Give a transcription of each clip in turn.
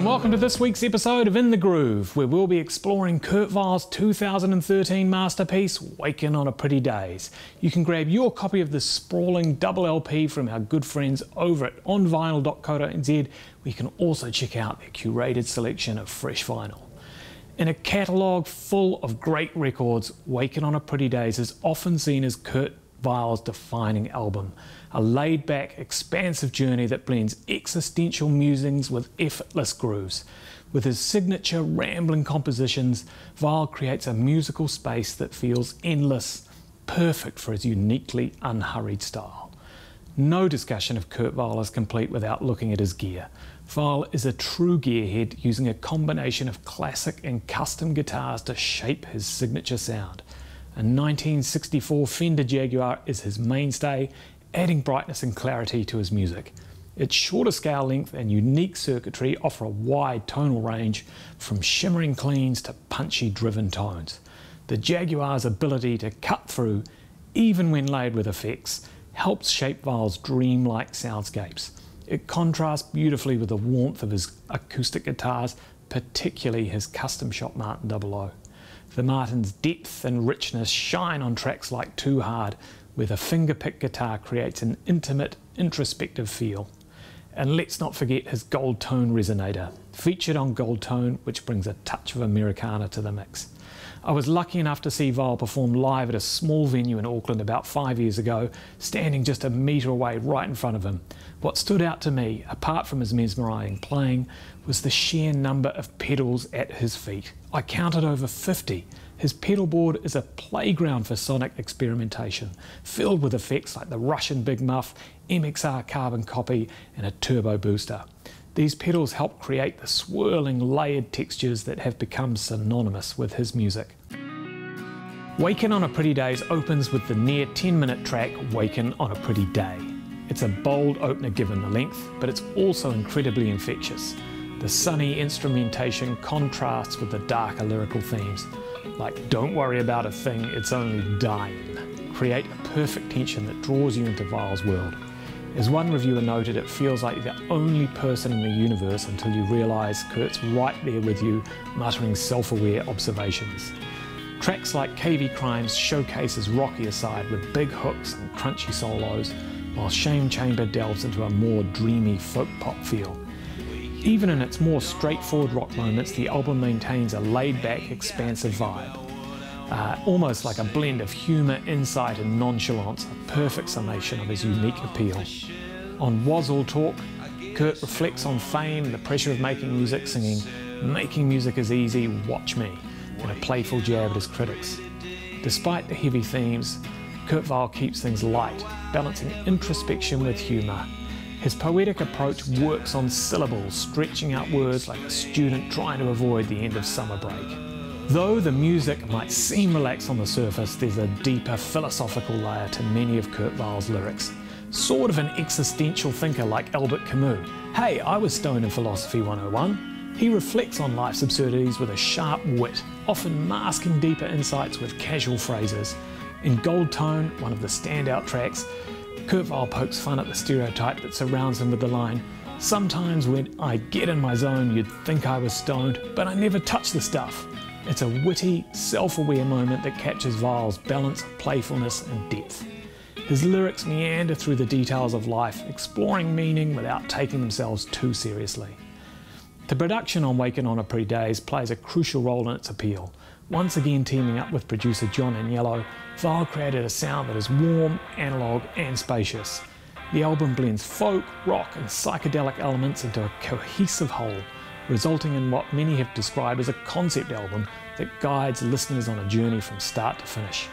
welcome to this week's episode of In the Groove, where we'll be exploring Kurt Weill's 2013 masterpiece, Wakin on a Pretty Daze. You can grab your copy of this sprawling double LP from our good friends over at onvinyl.co.nz, where you can also check out their curated selection of fresh vinyl. In a catalogue full of great records, Wakin on a Pretty Daze is often seen as Kurt Weill's defining album, a laid-back, expansive journey that blends existential musings with effortless grooves. With his signature rambling compositions, Weil creates a musical space that feels endless, perfect for his uniquely unhurried style. No discussion of Kurt Weil is complete without looking at his gear. Weil is a true gearhead, using a combination of classic and custom guitars to shape his signature sound. A 1964 Fender Jaguar is his mainstay, adding brightness and clarity to his music. Its shorter scale length and unique circuitry offer a wide tonal range, from shimmering cleans to punchy driven tones. The Jaguar's ability to cut through, even when layered with effects, helps shape Weill's dreamlike soundscapes. It contrasts beautifully with the warmth of his acoustic guitars, particularly his Custom Shop Martin 00. The Martin's depth and richness shine on tracks like Too Hard, where the finger-picked guitar creates an intimate, introspective feel. And let's not forget his Gold Tone resonator, featured on Gold Tone, which brings a touch of Americana to the mix. I was lucky enough to see Weil perform live at a small venue in Auckland about 5 years ago, standing just a metre away right in front of him. What stood out to me, apart from his mesmerising playing, was the sheer number of pedals at his feet. I counted over 50. His pedal board is a playground for sonic experimentation, filled with effects like the Russian Big Muff, MXR carbon copy, and a turbo booster. These pedals help create the swirling, layered textures that have become synonymous with his music. Wakin on a Pretty Daze opens with the near 10-minute track Wakin on a Pretty Day. It's a bold opener given the length, but it's also incredibly infectious. The sunny instrumentation contrasts with the darker lyrical themes, like "Don't worry about a thing, it's only dying," create a perfect tension that draws you into Weill's world. As one reviewer noted, it feels like you're the only person in the universe until you realise Kurt's right there with you, muttering self-aware observations. Tracks like KV Crimes showcase his rockier side with big hooks and crunchy solos, while Shame Chamber delves into a more dreamy folk pop feel. Even in its more straightforward rock moments, the album maintains a laid-back, expansive vibe. Almost like a blend of humour, insight and nonchalance, a perfect summation of his unique appeal. On Was All Talk, Kurt reflects on fame, the pressure of making music, singing "Making music is easy, watch me," in a playful jab at his critics. Despite the heavy themes, Kurt Weil keeps things light, balancing introspection with humour. His poetic approach works on syllables, stretching out words like a student trying to avoid the end of summer break. Though the music might seem relaxed on the surface, there's a deeper philosophical layer to many of Kurt Weill's lyrics. Sort of an existential thinker like Albert Camus. Hey, I was stoned in Philosophy 101. He reflects on life's absurdities with a sharp wit, often masking deeper insights with casual phrases. In Gold Tone, one of the standout tracks, Kurt Weil pokes fun at the stereotype that surrounds him with the line, "Sometimes when I get in my zone, you'd think I was stoned, but I never touch the stuff." It's a witty, self-aware moment that captures Weill's balance, playfulness and depth. His lyrics meander through the details of life, exploring meaning without taking themselves too seriously. The production on Wakin on a Pretty Daze plays a crucial role in its appeal. Once again teaming up with producer John Agnello, Weil created a sound that is warm, analogue and spacious. The album blends folk, rock and psychedelic elements into a cohesive whole, resulting in what many have described as a concept album that guides listeners on a journey from start to finish.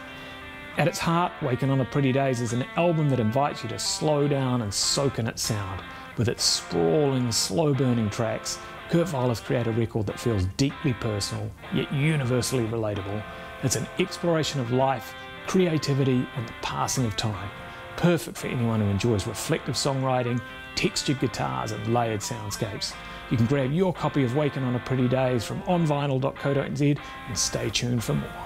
At its heart, Wakin on a Pretty Daze is an album that invites you to slow down and soak in its sound. With its sprawling, slow-burning tracks, Kurt Weil has created a record that feels deeply personal, yet universally relatable. It's an exploration of life, creativity and the passing of time. Perfect for anyone who enjoys reflective songwriting, textured guitars and layered soundscapes. You can grab your copy of Wakin on a Pretty Daze from onvinyl.co.nz and stay tuned for more.